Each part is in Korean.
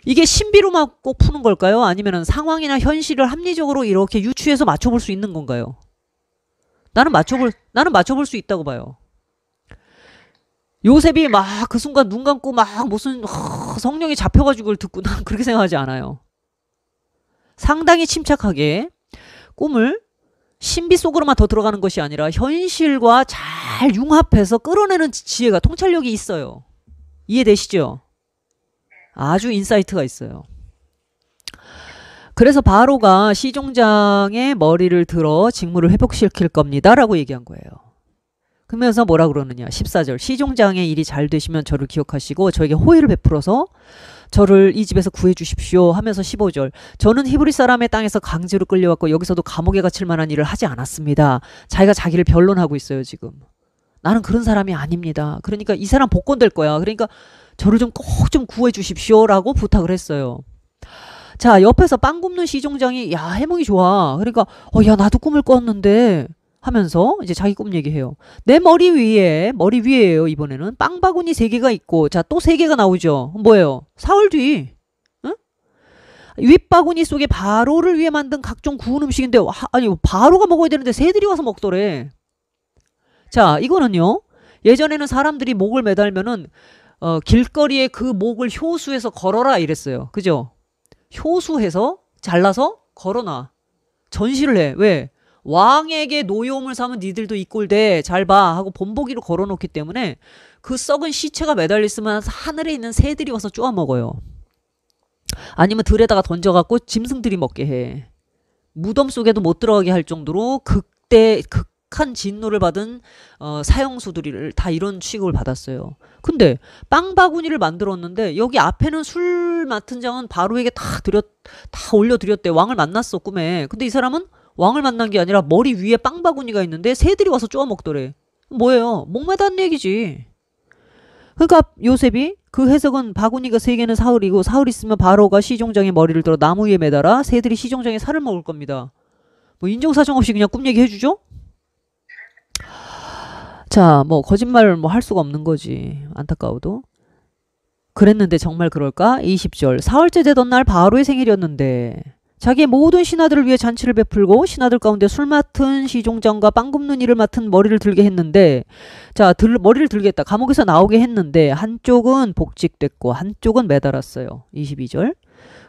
이게 신비로만 꼭 푸는 걸까요? 아니면 상황이나 현실을 합리적으로 이렇게 유추해서 맞춰볼 수 있는 건가요? 나는 맞춰볼 수 있다고 봐요. 요셉이 막 그 순간 눈 감고 막 무슨 성령이 잡혀가지고 그걸 듣고 난 그렇게 생각하지 않아요. 상당히 침착하게 꿈을 신비 속으로만 더 들어가는 것이 아니라 현실과 잘 융합해서 끌어내는 지혜가 통찰력이 있어요. 이해되시죠? 아주 인사이트가 있어요. 그래서 바로가 시종장의 머리를 들어 직무를 회복시킬 겁니다 라고 얘기한 거예요. 그러면서 뭐라 그러느냐 14절 시종장의 일이 잘 되시면 저를 기억하시고 저에게 호의를 베풀어서 저를 이 집에서 구해 주십시오 하면서 15절 저는 히브리 사람의 땅에서 강제로 끌려왔고 여기서도 감옥에 갇힐 만한 일을 하지 않았습니다. 자기가 자기를 변론하고 있어요 지금. 나는 그런 사람이 아닙니다. 그러니까 이 사람 복권될 거야. 그러니까 저를 좀 꼭 좀 구해 주십시오 라고 부탁을 했어요. 자 옆에서 빵 굽는 시종장이 야 해몽이 좋아. 그러니까 야 나도 꿈을 꿨는데 하면서 이제 자기 꿈 얘기해요. 내 머리 위에예요 이번에는 빵 바구니 3개가 있고 자 또 3개가 나오죠. 뭐예요? 사흘 뒤 응? 윗바구니 속에 바로를 위해 만든 각종 구운 음식인데 아니 바로가 먹어야 되는데 새들이 와서 먹더래. 자 이거는요 예전에는 사람들이 목을 매달면은 길거리에 그 목을 효수해서 걸어라 이랬어요. 그죠? 효수해서 잘라서 걸어놔. 전시를 해. 왜? 왕에게 노여움을 사면 니들도 이 꼴 돼. 잘 봐. 하고 본보기로 걸어놓기 때문에 그 썩은 시체가 매달렸으면 하늘에 있는 새들이 와서 쪼아 먹어요. 아니면 들에다가 던져갖고 짐승들이 먹게 해. 무덤 속에도 못 들어가게 할 정도로 극한 진노를 받은 사형수들을 다 이런 취급을 받았어요. 근데 빵 바구니를 만들었는데 여기 앞에는 술 맡은 장은 바로에게 다 올려드렸대. 왕을 만났어 꿈에. 근데 이 사람은 왕을 만난 게 아니라 머리 위에 빵 바구니가 있는데 새들이 와서 쪼아 먹더래. 뭐예요? 목 매다는 얘기지. 그러니까 요셉이 그 해석은 바구니가 3개는 사흘이고 사흘 있으면 바로가 시종장의 머리를 들어 나무 위에 매달아 새들이 시종장의 살을 먹을 겁니다. 뭐 인정사정 없이 그냥 꿈 얘기 해주죠? 자, 뭐 거짓말 뭐 할 수가 없는 거지. 안타까워도. 그랬는데 정말 그럴까? 20절. 사흘째 되던 날 바로의 생일이었는데 자기의 모든 신하들을 위해 잔치를 베풀고 신하들 가운데 술 맡은 시종장과 빵 굽는 일을 맡은 머리를 들게 했는데 자 머리를 들게 했다. 감옥에서 나오게 했는데 한쪽은 복직됐고 한쪽은 매달았어요. 22절.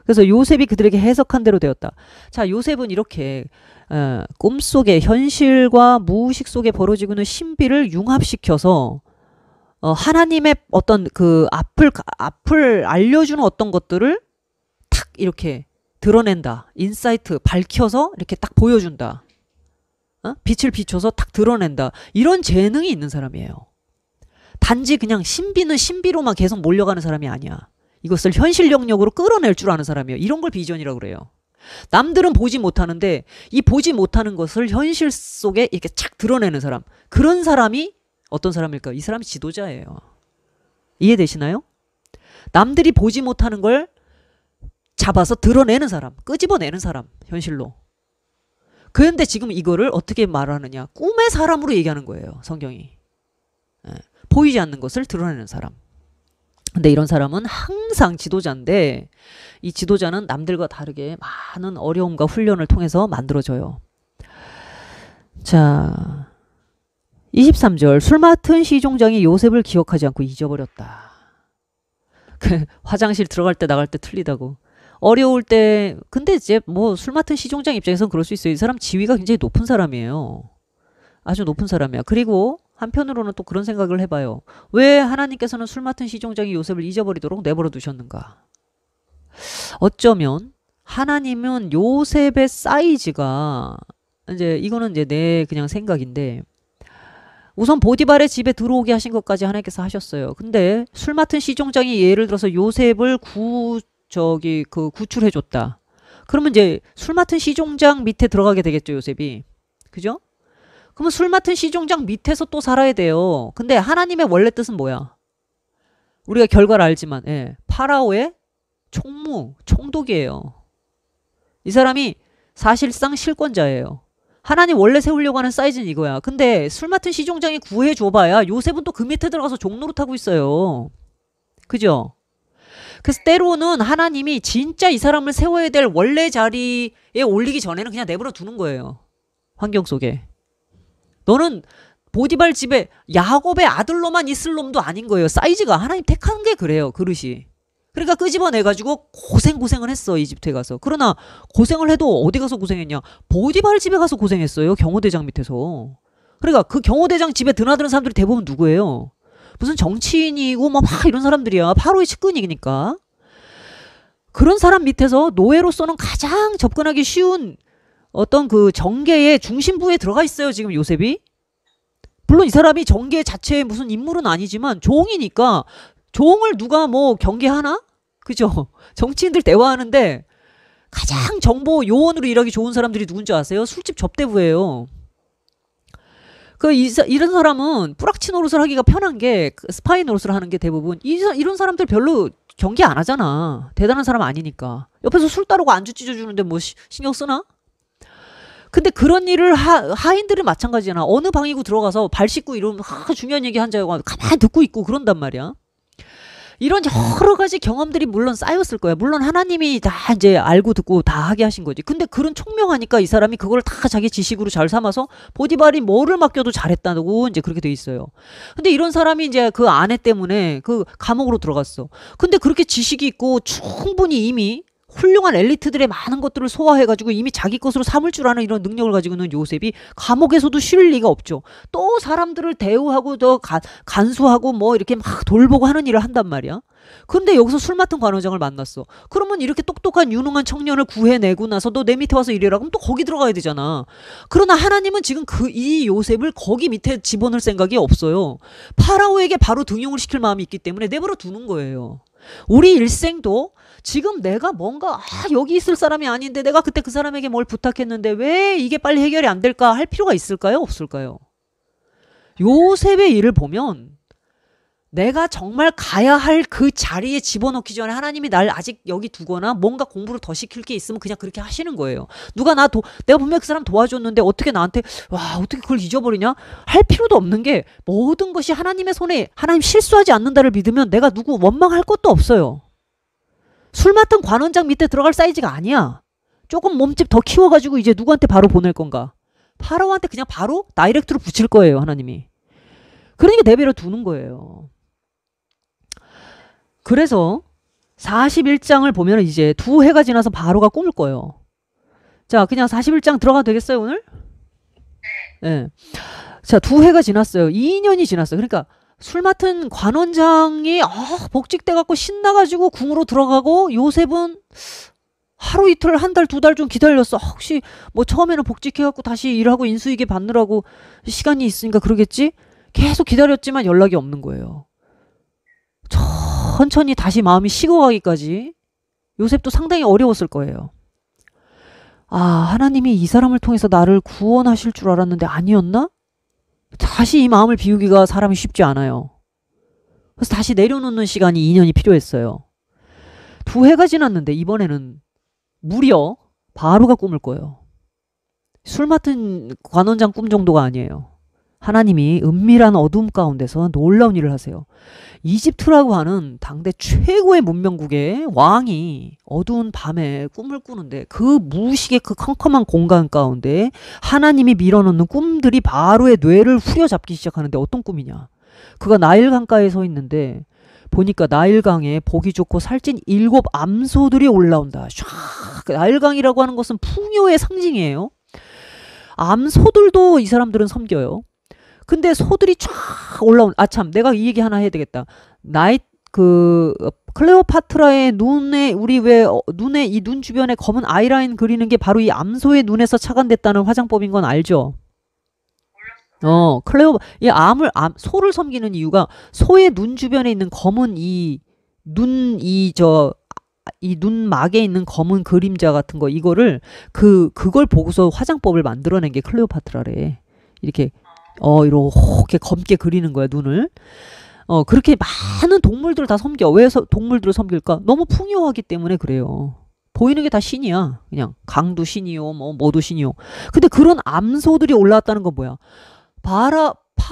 그래서 요셉이 그들에게 해석한 대로 되었다. 자 요셉은 이렇게 꿈속에 현실과 무의식 속에 벌어지고 있는 신비를 융합시켜서 하나님의 어떤 그 앞을 알려주는 어떤 것들을 탁 이렇게 드러낸다. 인사이트 밝혀서 이렇게 딱 보여준다. 빛을 비춰서 딱 드러낸다. 이런 재능이 있는 사람이에요. 단지 그냥 신비는 신비로만 계속 몰려가는 사람이 아니야. 이것을 현실 영역으로 끌어낼 줄 아는 사람이에요. 이런 걸 비전이라고 그래요. 남들은 보지 못하는데 이 보지 못하는 것을 현실 속에 이렇게 착 드러내는 사람. 그런 사람이 어떤 사람일까? 이 사람이 지도자예요. 이해되시나요? 남들이 보지 못하는 걸 잡아서 드러내는 사람, 끄집어내는 사람, 현실로. 그런데 지금 이거를 어떻게 말하느냐. 꿈의 사람으로 얘기하는 거예요. 성경이. 보이지 않는 것을 드러내는 사람. 근데 이런 사람은 항상 지도자인데 이 지도자는 남들과 다르게 많은 어려움과 훈련을 통해서 만들어져요. 자, 23절. 술 맡은 시종장이 요셉을 기억하지 않고 잊어버렸다. 화장실 들어갈 때 나갈 때 틀리다고. 어려울 때 근데 이제 뭐 술 맡은 시종장 입장에서는 그럴 수 있어요. 이 사람 지위가 굉장히 높은 사람이에요. 아주 높은 사람이야. 그리고 한편으로는 또 그런 생각을 해봐요. 왜 하나님께서는 술 맡은 시종장이 요셉을 잊어버리도록 내버려 두셨는가? 어쩌면 하나님은 요셉의 사이즈가 이제 이거는 이제 내 그냥 생각인데 우선 보디발의 집에 들어오게 하신 것까지 하나님께서 하셨어요. 근데 술 맡은 시종장이 예를 들어서 요셉을 구출해줬다. 그러면 이제 술 맡은 시종장 밑에 들어가게 되겠죠, 요셉이. 그죠? 그러면 술 맡은 시종장 밑에서 또 살아야 돼요. 근데 하나님의 원래 뜻은 뭐야? 우리가 결과를 알지만, 파라오의 총독이에요. 이 사람이 사실상 실권자예요. 하나님 원래 세우려고 하는 사이즈는 이거야. 근데 술 맡은 시종장이 구해줘봐야 요셉은 또 그 밑에 들어가서 종노릇하고 있어요. 그죠? 그래서 때로는 하나님이 진짜 이 사람을 세워야 될 원래 자리에 올리기 전에는 그냥 내버려 두는 거예요. 환경 속에. 너는 보디발 집에 야곱의 아들로만 있을 놈도 아닌 거예요. 사이즈가 하나님 택한 게 그래요. 그릇이. 그러니까 끄집어내가지고 고생을 했어. 이집트에 가서. 그러나 고생을 해도 어디 가서 고생했냐. 보디발 집에 가서 고생했어요. 경호대장 밑에서. 그러니까 그 경호대장 집에 드나드는 사람들이 대부분 누구예요? 무슨 정치인이고 막 이런 사람들이야. 바로의 측근이니까. 그런 사람 밑에서 노예로서는 가장 접근하기 쉬운 어떤 그 정계의 중심부에 들어가 있어요. 지금 요셉이. 물론 이 사람이 정계 자체의 무슨 인물은 아니지만 종이니까 종을 누가 뭐 경계하나? 그죠? 정치인들 대화하는데 가장 정보 요원으로 일하기 좋은 사람들이 누군지 아세요? 술집 접대부예요. 이런 사람은 뿌락치 노릇을 하기가 편한 게 스파이 노릇을 하는 게 대부분 이런 사람들 별로 경계 안 하잖아. 대단한 사람 아니니까. 옆에서 술 따르고 안주 찢어주는데 뭐 신경 쓰나? 근데 그런 일을 하인들은 마찬가지잖아. 어느 방이고 들어가서 발 씻고 이러면 중요한 얘기 한자고 가만히 듣고 있고 그런단 말이야. 이런 여러 가지 경험들이 물론 쌓였을 거야. 물론 하나님이 다 이제 알고 듣고 다 하게 하신 거지. 근데 그런 총명하니까 이 사람이 그걸 다 자기 지식으로 잘 삼아서 보디발이 뭐를 맡겨도 잘했다고 이제 그렇게 돼 있어요. 근데 이런 사람이 이제 그 아내 때문에 그 감옥으로 들어갔어. 근데 그렇게 지식이 있고 충분히 이미 훌륭한 엘리트들의 많은 것들을 소화해가지고 이미 자기 것으로 삼을 줄 아는 이런 능력을 가지고 있는 요셉이 감옥에서도 쉴 리가 없죠. 또 사람들을 대우하고 더 간수하고 뭐 이렇게 막 돌보고 하는 일을 한단 말이야. 근데 여기서 술 맡은 관원장을 만났어. 그러면 이렇게 똑똑한 유능한 청년을 구해내고 나서 너 내 밑에 와서 일해라. 그럼 또 거기 들어가야 되잖아. 그러나 하나님은 지금 이 요셉을 거기 밑에 집어넣을 생각이 없어요. 파라오에게 바로 등용을 시킬 마음이 있기 때문에 내버려 두는 거예요. 우리 일생도 지금 내가 뭔가 여기 있을 사람이 아닌데 내가 그때 그 사람에게 뭘 부탁했는데 왜 이게 빨리 해결이 안 될까 할 필요가 있을까요? 없을까요? 요셉의 일을 보면 내가 정말 가야 할 그 자리에 집어넣기 전에 하나님이 날 아직 여기 두거나 뭔가 공부를 더 시킬 게 있으면 그냥 그렇게 하시는 거예요. 누가 내가 분명히 그 사람 도와줬는데 어떻게 나한테 어떻게 그걸 잊어버리냐? 할 필요도 없는 게 모든 것이 하나님의 손에 하나님 실수하지 않는다를 믿으면 내가 누구 원망할 것도 없어요. 술 맡은 관원장 밑에 들어갈 사이즈가 아니야. 조금 몸집 더 키워가지고 이제 누구한테 바로 보낼 건가? 파라오한테 그냥 바로 다이렉트로 붙일 거예요. 하나님이. 그러니까 내버려 두는 거예요. 그래서 41장을 보면 이제 2해가 지나서 바로가 꿈을 꿔요. 자, 그냥 41장 들어가도 되겠어요, 오늘? 네. 자, 2해가 지났어요. 2년이 지났어요. 그러니까 술 맡은 관원장이 복직돼갖고 신나가지고 궁으로 들어가고 요셉은 하루 이틀 한 달 두 달 좀 기다렸어. 혹시 뭐 처음에는 복직해갖고 다시 일하고 인수위계 받느라고 시간이 있으니까 그러겠지? 계속 기다렸지만 연락이 없는 거예요. 천천히 다시 마음이 식어가기까지 요셉도 상당히 어려웠을 거예요. 하나님이 이 사람을 통해서 나를 구원하실 줄 알았는데 아니었나? 다시 이 마음을 비우기가 사람이 쉽지 않아요. 그래서 다시 내려놓는 시간이 2년이 필요했어요. 2해가 지났는데 이번에는 무려 바로가 꿈을 꿔요. 술 맡은 관원장 꿈 정도가 아니에요. 하나님이 은밀한 어둠 가운데서 놀라운 일을 하세요. 이집트라고 하는 당대 최고의 문명국의 왕이 어두운 밤에 꿈을 꾸는데 그 무식의 그 컴컴한 공간 가운데 하나님이 밀어넣는 꿈들이 바로의 뇌를 후려잡기 시작하는데 어떤 꿈이냐. 그가 나일강가에 서 있는데 보니까 나일강에 보기 좋고 살찐 7 암소들이 올라온다. 샥. 나일강이라고 하는 것은 풍요의 상징이에요. 암소들도 이 사람들은 섬겨요. 근데 소들이 쫙 올라온, 내가 이 얘기 하나 해야 되겠다. 클레오파트라의 눈에, 우리 왜, 눈에, 이 눈 주변에 검은 아이라인 그리는 게 바로 이 암소의 눈에서 착안됐다는 화장법인 건 알죠? 소를 섬기는 이유가 소의 눈 주변에 있는 검은 이 눈막에 있는 검은 그림자 같은 거, 이거를, 그걸 보고서 화장법을 만들어낸 게 클레오파트라래. 이렇게, 이렇게 검게 그리는 거야, 눈을. 그렇게 많은 동물들을 다 섬겨. 왜 동물들을 섬길까? 너무 풍요하기 때문에 그래요. 보이는 게 다 신이야. 그냥 강도 신이요, 뭐도 신이요. 근데 그런 암소들이 올라왔다는 건 뭐야?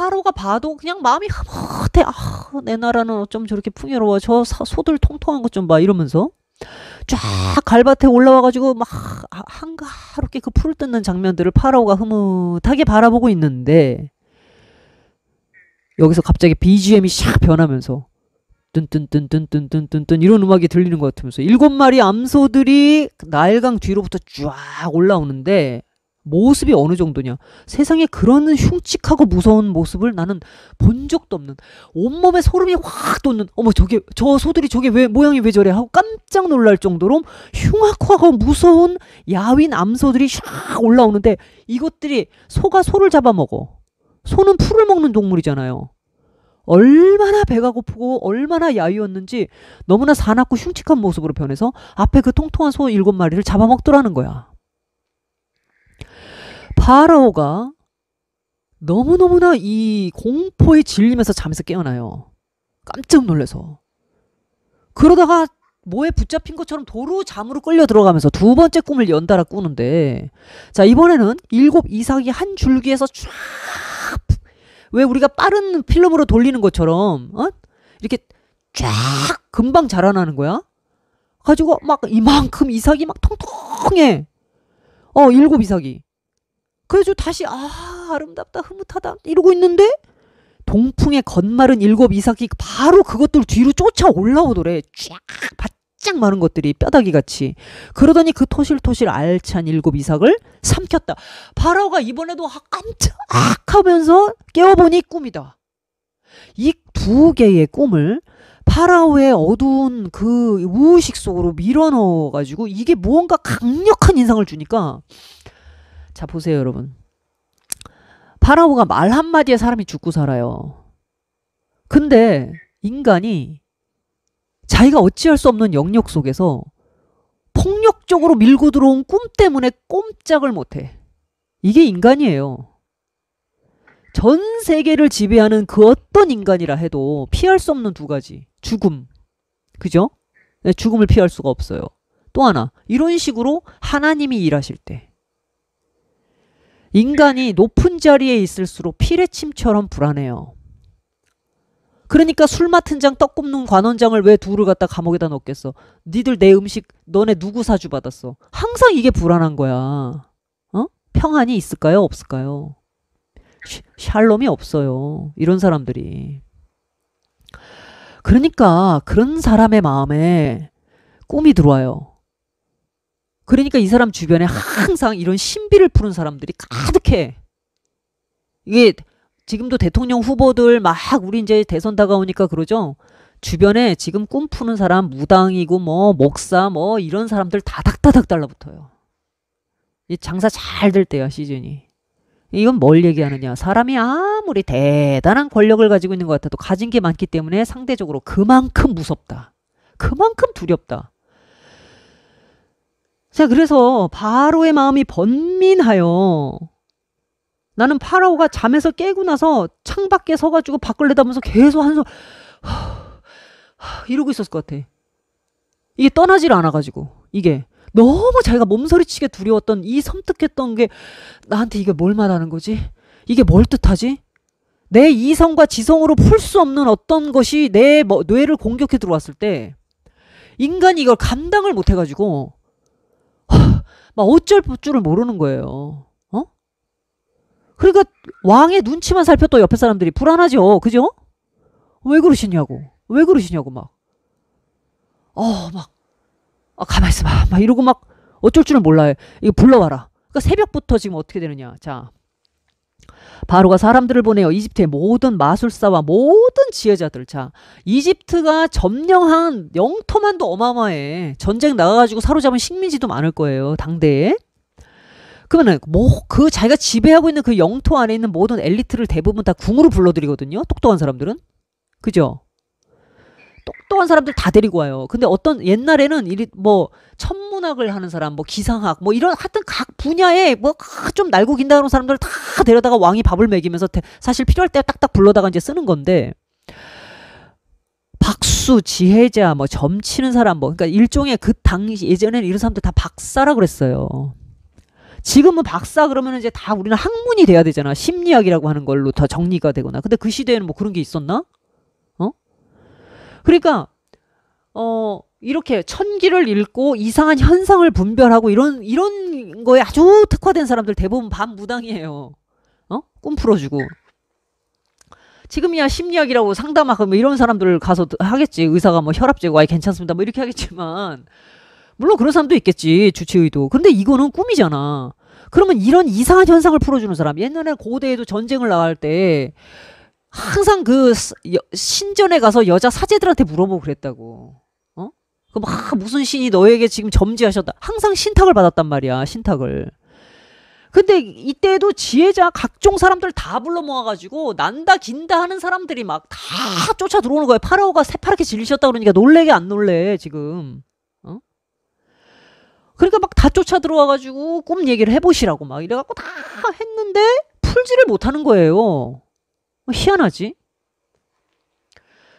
파로가 봐도 그냥 마음이 흐뭇해. 아, 내 나라는 어쩜 저렇게 풍요로워. 저 소들 통통한 것 좀 봐. 이러면서 쫙 갈밭에 올라와가지고 막 한가롭게 그 풀을 뜯는 장면들을 파라오가 흐뭇하게 바라보고 있는데, 여기서 갑자기 BGM이 샥 변하면서 뚠뚠뚠뚠뚠뚠뚠 이런 음악이 들리는 것 같으면서 7마리 암소들이 나일강 뒤로부터 쫙 올라오는데, 모습이 어느 정도냐. 세상에 그런 흉측하고 무서운 모습을 나는 본 적도 없는, 온몸에 소름이 확 돋는, 어머 저게, 저 소들이 저게 왜 모양이 왜 저래 하고 깜짝 놀랄 정도로 흉악하고 무서운 야윈 암소들이 샥 올라오는데, 이것들이 소가 소를 잡아먹어. 소는 풀을 먹는 동물이잖아요. 얼마나 배가 고프고 얼마나 야위었는지 너무나 사납고 흉측한 모습으로 변해서 앞에 그 통통한 소 7마리를 잡아먹더라는 거야. 파라오가 너무너무나 이 공포에 질리면서 잠에서 깨어나요. 깜짝 놀라서. 그러다가 뭐에 붙잡힌 것처럼 도로 잠으로 끌려 들어가면서 두 번째 꿈을 연달아 꾸는데, 자, 이번에는 7 이삭이 한 줄기에서 쫙, 왜 우리가 빠른 필름으로 돌리는 것처럼 이렇게 쫙 금방 자라나는 거야. 가지고 막 이만큼 이삭이 막 통통해. 7 이삭이. 그래서 다시 아름답다 흐뭇하다 이러고 있는데, 동풍에 겉마른 7 이삭이 바로 그것들 뒤로 쫓아 올라오더래. 쫙 바짝 마른 것들이 뼈다귀 같이. 그러더니 그 토실토실 알찬 7 이삭을 삼켰다. 파라오가 이번에도 깜짝 하면서 깨어보니 꿈이다. 이 2개의 꿈을 파라오의 어두운 그 무의식 속으로 밀어넣어가지고 이게 무언가 강력한 인상을 주니까, 자 보세요 여러분. 파라오가 말 한마디에 사람이 죽고 살아요. 근데 인간이 자기가 어찌할 수 없는 영역 속에서 폭력적으로 밀고 들어온 꿈 때문에 꼼짝을 못해. 이게 인간이에요. 전 세계를 지배하는 그 어떤 인간이라 해도 피할 수 없는 2가지. 죽음. 그죠? 네, 죽음을 피할 수가 없어요. 또 하나, 이런 식으로 하나님이 일하실 때. 인간이 높은 자리에 있을수록 피레침처럼 불안해요. 그러니까 술 맡은 장 떡 굽는 관원장을 왜 둘을 갖다 감옥에다 넣겠어. 니들 내 음식 너네 누구 사주 받았어. 항상 이게 불안한 거야. 평안이 있을까요? 없을까요? 샬롬이 없어요. 이런 사람들이. 그러니까 그런 사람의 마음에 꿈이 들어와요. 그러니까 이 사람 주변에 항상 이런 신비를 푸는 사람들이 가득해. 이게 지금도 대통령 후보들 막 우리 이제 대선 다가오니까 그러죠. 주변에 지금 꿈 푸는 사람, 무당이고 뭐 목사 뭐 이런 사람들 다닥다닥 달라붙어요. 이 장사 잘 될 때야 시즌이. 이건 뭘 얘기하느냐. 사람이 아무리 대단한 권력을 가지고 있는 것 같아도 가진 게 많기 때문에 상대적으로 그만큼 무섭다. 그만큼 두렵다. 자, 그래서 파라오의 마음이 번민하여, 나는 파라오가 잠에서 깨고 나서 창밖에 서가지고 밖을 내다보면서 계속 한숨 이러고 있었을 것 같아. 이게 떠나질 않아가지고, 이게 너무 자기가 몸서리치게 두려웠던 이 섬뜩했던 게 나한테 이게 뭘 말하는 거지? 이게 뭘 뜻하지? 내 이성과 지성으로 풀 수 없는 어떤 것이 내 뇌를 공격해 들어왔을 때 인간이 이걸 감당을 못 해가지고 막 어쩔 줄을 모르는 거예요. 그러니까 왕의 눈치만 살펴 또 옆에 사람들이 불안하죠. 그죠? 왜 그러시냐고. 왜 그러시냐고 막. 가만히 있어봐. 막 이러고 막 어쩔 줄은 몰라요. 이거 불러와라. 그러니까 새벽부터 지금 어떻게 되느냐. 자, 바로가 사람들을 보내요. 이집트의 모든 마술사와 모든 지혜자들. 자, 이집트가 점령한 영토만도 어마어마해. 전쟁 나가가지고 사로잡은 식민지도 많을 거예요. 당대에. 그러면은 그 자기가 지배하고 있는 그 영토 안에 있는 모든 엘리트를 대부분 다 궁으로 불러들이거든요. 똑똑한 사람들은. 그죠? 똑똑한 사람들 다 데리고 와요. 근데 어떤 옛날에는 뭐 천문학을 하는 사람, 뭐 기상학, 뭐 이런 하여튼 각 분야에 뭐 좀 날고 긴다 그런 사람들을 다 데려다가 왕이 밥을 먹이면서 사실 필요할 때 딱딱 불러다가 이제 쓰는 건데, 박수, 지혜자, 뭐 점치는 사람, 뭐 그러니까 일종의 그 당시 예전에는 이런 사람들 다 박사라 그랬어요. 지금은 박사 그러면 이제 다 우리는 학문이 돼야 되잖아. 심리학이라고 하는 걸로 더 정리가 되거나. 근데 그 시대에는 뭐 그런 게 있었나? 어? 그러니까 이렇게 천기를 읽고 이상한 현상을 분별하고 이런 거에 아주 특화된 사람들 대부분 반무당이에요. 꿈 풀어주고. 지금이야 심리학이라고 상담하고 뭐 이런 사람들 가서 하겠지. 의사가 뭐 혈압 재고 괜찮습니다. 뭐 이렇게 하겠지만 물론 그런 사람도 있겠지. 주치의도. 근데 이거는 꿈이잖아. 그러면 이런 이상한 현상을 풀어주는 사람. 옛날에 고대에도 전쟁을 나갈 때 항상 그 신전에 가서 여자 사제들한테 물어보고 그랬다고. 그 막 무슨 신이 너에게 지금 점지하셨다. 항상 신탁을 받았단 말이야. 신탁을. 근데 이때도 지혜자 각종 사람들 다 불러 모아가지고 난다 긴다 하는 사람들이 막 다 쫓아 들어오는 거예요. 파라오가 새파랗게 질리셨다 그러니까 놀래게 안 놀래 지금. 그러니까 막 다 쫓아 들어와가지고 꿈 얘기를 해보시라고 막 이래갖고 다 했는데 풀지를 못하는 거예요. 희한하지?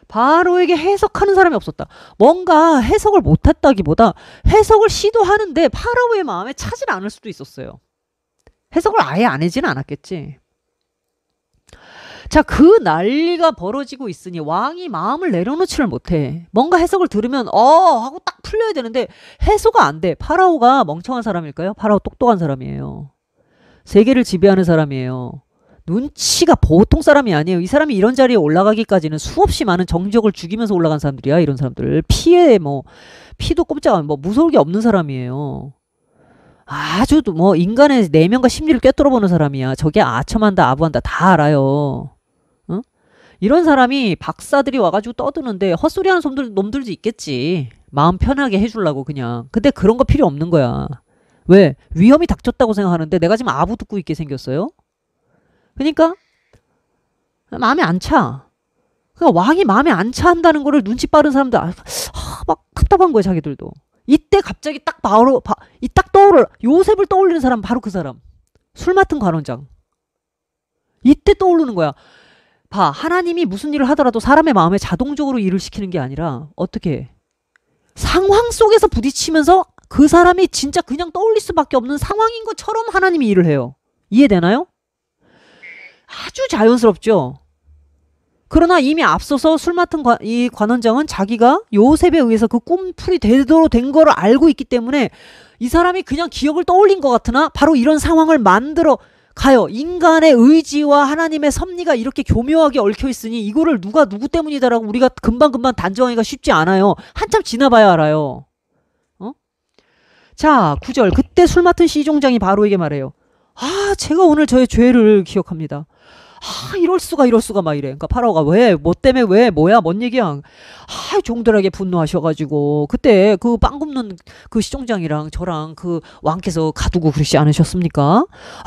바로에게 해석하는 사람이 없었다. 뭔가 해석을 못했다기보다 해석을 시도하는데 파라오의 마음에 차질 않을 수도 있었어요. 해석을 아예 안 하지는 않았겠지. 자, 그 난리가 벌어지고 있으니 왕이 마음을 내려놓지를 못해. 뭔가 해석을 들으면 하고 딱 풀려야 되는데 해소가 안 돼. 파라오가 멍청한 사람일까요? 파라오 똑똑한 사람이에요. 세계를 지배하는 사람이에요. 눈치가 보통 사람이 아니에요. 이 사람이 이런 자리에 올라가기까지는 수없이 많은 정적을 죽이면서 올라간 사람들이야. 이런 사람들. 피도 꼼짝 안, 무서울 게 없는 사람이에요. 아주 뭐 인간의 내면과 심리를 꿰뚫어보는 사람이야. 저게 아첨한다 아부한다 다 알아요. 이런 사람이 박사들이 와가지고 떠드는데 헛소리하는 놈들도 있겠지. 마음 편하게 해주려고 그냥. 근데 그런 거 필요 없는 거야. 왜? 위험이 닥쳤다고 생각하는데 내가 지금 아부 듣고 있게 생겼어요? 그러니까 마음에 안 차. 그러니까 왕이 마음에 안 차 한다는 거를 눈치 빠른 사람들 막 답답한 거야 자기들도. 이때 갑자기 딱 떠오르 요셉을 떠올리는 사람 바로 그 사람. 술 맡은 관원장. 이때 떠오르는 거야. 봐, 하나님이 무슨 일을 하더라도 사람의 마음에 자동적으로 일을 시키는 게 아니라 어떻게 상황 속에서 부딪히면서 그 사람이 진짜 그냥 떠올릴 수밖에 없는 상황인 것처럼 하나님이 일을 해요. 이해되나요? 아주 자연스럽죠. 그러나 이미 앞서서 술 맡은 이 관원장은 자기가 요셉에 의해서 그 꿈풀이 되도록 된 거를 알고 있기 때문에 이 사람이 그냥 기억을 떠올린 것 같으나 바로 이런 상황을 만들어 가요. 인간의 의지와 하나님의 섭리가 이렇게 교묘하게 얽혀 있으니 이거를 누가 누구 때문이다라고 우리가 금방금방 단정하기가 쉽지 않아요. 한참 지나봐야 알아요. 자, 9절. 그때 술 맡은 시종장이 바로에게 말해요. 제가 오늘 저의 죄를 기억합니다. 이럴 수가 막 이래. 그러니까 파라오가 왜? 뭐 때문에 왜? 뭐야? 뭔 얘기야? 종들에게 분노하셔가지고 그때 그 빵 굽는 그 시종장이랑 저랑 그 왕께서 가두고 그러지 않으셨습니까?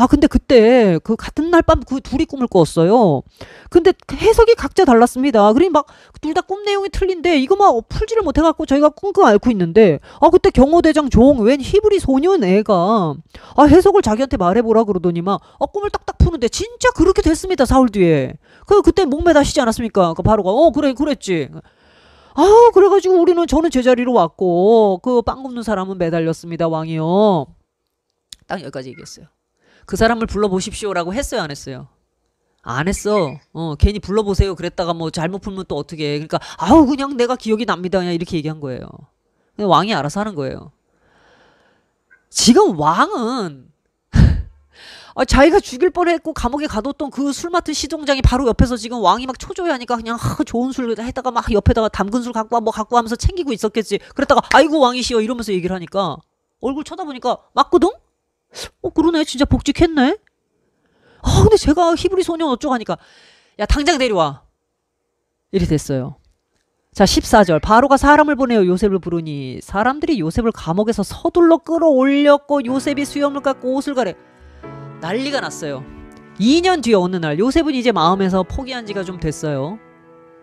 근데 그때 그 같은 날 밤 그 둘이 꿈을 꿨어요. 근데 해석이 각자 달랐습니다. 그러니 막 둘 다 꿈 내용이 틀린데 이거 막 풀지를 못해갖고 저희가 끙끙 앓고 있는데 그때 경호대장 웬 히브리 소년 애가 해석을 자기한테 말해보라 그러더니 막 꿈을 딱딱 푸는데 진짜 그렇게 됐습니다. 사흘 뒤에. 그때 목매다시지 않았습니까? 그 바로가 그랬지. 그래가지고 저는 제자리로 왔고 그 빵 굽는 사람은 매달렸습니다. 왕이요. 딱 여기까지 얘기했어요. 그 사람을 불러보십시오라고 했어요? 안 했어요? 안 했어. 괜히 불러보세요 그랬다가 뭐 잘못 풀면 또 어떻게 해. 그러니까 그냥 내가 기억이 납니다. 그냥 이렇게 얘기한 거예요. 왕이 알아서 하는 거예요. 지금 왕은 자기가 죽일 뻔했고 감옥에 가뒀던 그 술 맡은 시종장이 바로 옆에서 지금 왕이 막 초조해하니까 그냥 좋은 술 해다가 막 옆에다가 담근 술 갖고 와 뭐 갖고 하면서 챙기고 있었겠지. 그랬다가 아이고 왕이시여 이러면서 얘기를 하니까 얼굴 쳐다보니까 맞거든? 그러네. 진짜 복직했네. 근데 제가 히브리 소년 어쩌고 하니까 야 당장 데려와. 이렇게 됐어요. 자 14절. 바로가 사람을 보내어 요셉을 부르니 사람들이 요셉을 감옥에서 서둘러 끌어올렸고 요셉이 수염을 깎고 옷을 가래. 난리가 났어요. 2년 뒤에 어느 날 요셉은 이제 마음에서 포기한 지가 좀 됐어요.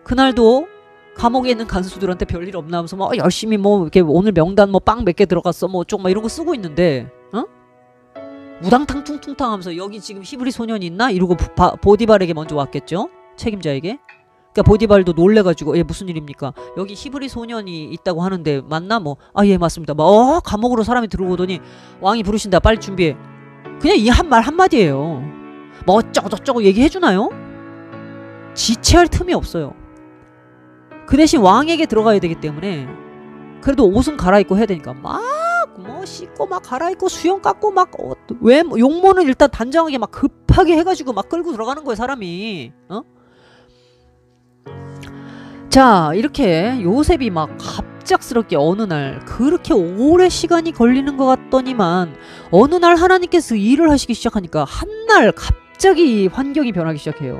그날도 감옥에 있는 간수들한테 별일 없나 하면서 막 열심히 이렇게 오늘 명단 빵 몇 개 들어갔어 어쩌고 막 이런 거 쓰고 있는데 우당탕 퉁퉁탕 하면서 여기 지금 히브리 소년이 있나? 이러고 보디발에게 먼저 왔겠죠? 책임자에게. 그러니까 보디발도 놀래가지고 무슨 일입니까? 여기 히브리 소년이 있다고 하는데 맞나? 예 맞습니다. 감옥으로 사람이 들어오더니 왕이 부르신다. 빨리 준비해. 그냥 이 한 말 한마디예요. 뭐 어쩌고 저쩌고 얘기해주나요? 지체할 틈이 없어요. 그 대신 왕에게 들어가야 되기 때문에 그래도 옷은 갈아입고 해야 되니까 막 뭐 씻고 막 갈아입고 수염 깎고 막 왜 용모는 일단 단정하게 막 급하게 해가지고 막 끌고 들어가는 거예요 사람이. 자 이렇게 요셉이 막 갑작스럽게 어느 날 그렇게 오래 시간이 걸리는 것 같더니만 어느 날 하나님께서 일을 하시기 시작하니까 한날 갑자기 환경이 변하기 시작해요.